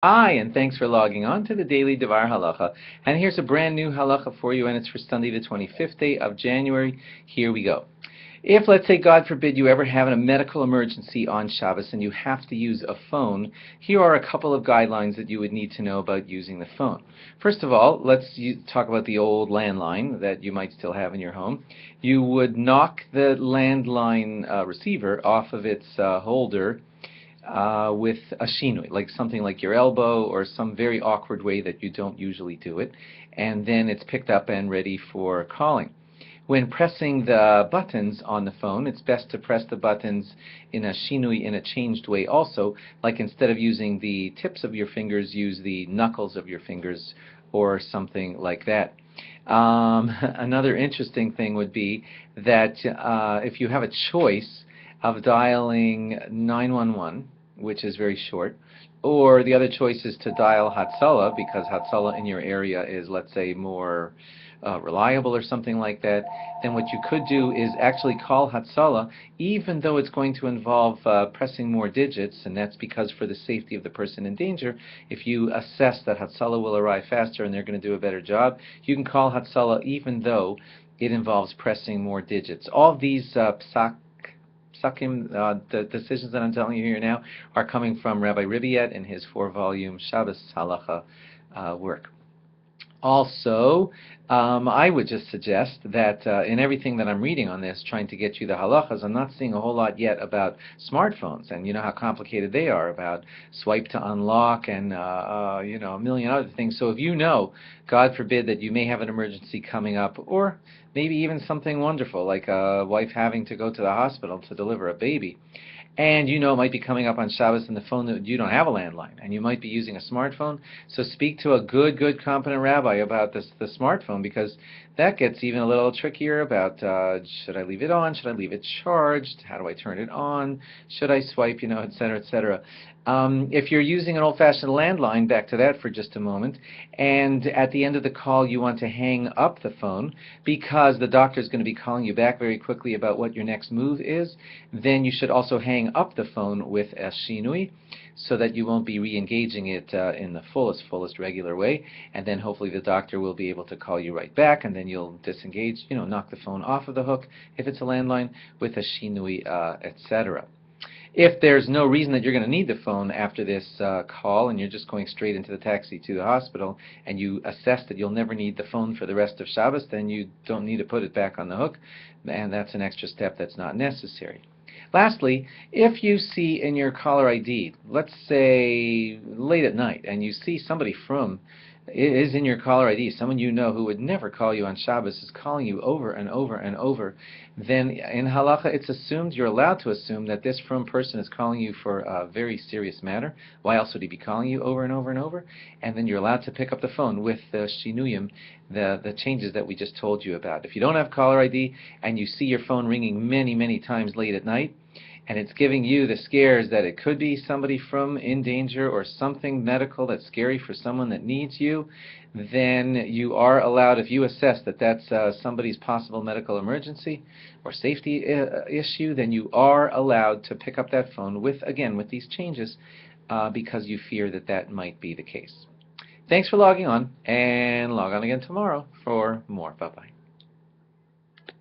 Hi, and thanks for logging on to the Daily DVAR Halacha. And here's a brand new halacha for you, and it's for Sunday, the 25th day of January. Here we go. If, let's say, God forbid, you ever have a medical emergency on Shabbos and you have to use a phone, here are a couple of guidelines that you would need to know about using the phone. First of all, let's talk about the old landline that you might still have in your home. You would knock the landline receiver off of its holder with a shinui, like something like your elbow or some very awkward way that you don't usually do it, and then it's picked up and ready for calling. When pressing the buttons on the phone, it's best to press the buttons in a shinui, in a changed way also, like instead of using the tips of your fingers, use the knuckles of your fingers or something like that. Another interesting thing would be that if you have a choice of dialing 911, which is very short, or the other choice is to dial Hatzalah, because Hatzalah in your area is, let's say, more reliable or something like that, then what you could do is actually call Hatzalah, even though it's going to involve pressing more digits, and that's because for the safety of the person in danger, if you assess that Hatzalah will arrive faster and they're going to do a better job, you can call Hatzalah even though it involves pressing more digits. All of these the decisions that I'm telling you here now are coming from Rabbi Riviet in his 4-volume Shabbos halacha work. Also, I would just suggest that in everything that I'm reading on this, trying to get you the halachas, I'm not seeing a whole lot yet about smartphones, and you know how complicated they are, about swipe to unlock and a million other things. So if you know, God forbid, that you may have an emergency coming up, or maybe even something wonderful like a wife having to go to the hospital to deliver a baby, and you know it might be coming up on Shabbos in the phone that you don't have a landline, and you might be using a smartphone, so speak to a good, competent rabbi about the smartphone, because that gets even a little trickier about should I leave it on, should I leave it charged, how do I turn it on, should I swipe, etc., etc. If you're using an old-fashioned landline, back to that for just a moment, and at the end of the call you want to hang up the phone because the doctor is going to be calling you back very quickly about what your next move is, then you should also hang up the phone with a shinui so that you won't be re-engaging it in the fullest regular way, and then hopefully the doctor will be able to call you right back, and then you'll disengage, knock the phone off of the hook if it's a landline with a shinui, etc. If there's no reason that you're going to need the phone after this call and you're just going straight into the taxi to the hospital and you assess that you'll never need the phone for the rest of Shabbos, then you don't need to put it back on the hook, and that's an extra step that's not necessary. Lastly, if you see in your caller ID, let's say late at night, and you see somebody from is in your caller ID, someone you know who would never call you on Shabbos is calling you over and over, then in halacha it's assumed, you're allowed to assume, that this from person is calling you for a very serious matter. Why else would he be calling you over and over? And then you're allowed to pick up the phone with the shinuyim, the changes that we just told you about. If you don't have caller ID and you see your phone ringing many times late at night, and it's giving you the scares that it could be somebody from in danger or something medical that's scary for someone that needs you, then you are allowed, if you assess that that's somebody's possible medical emergency or safety issue, then you are allowed to pick up that phone with these changes because you fear that that might be the case. Thanks for logging on, and log on again tomorrow for more. Bye-bye.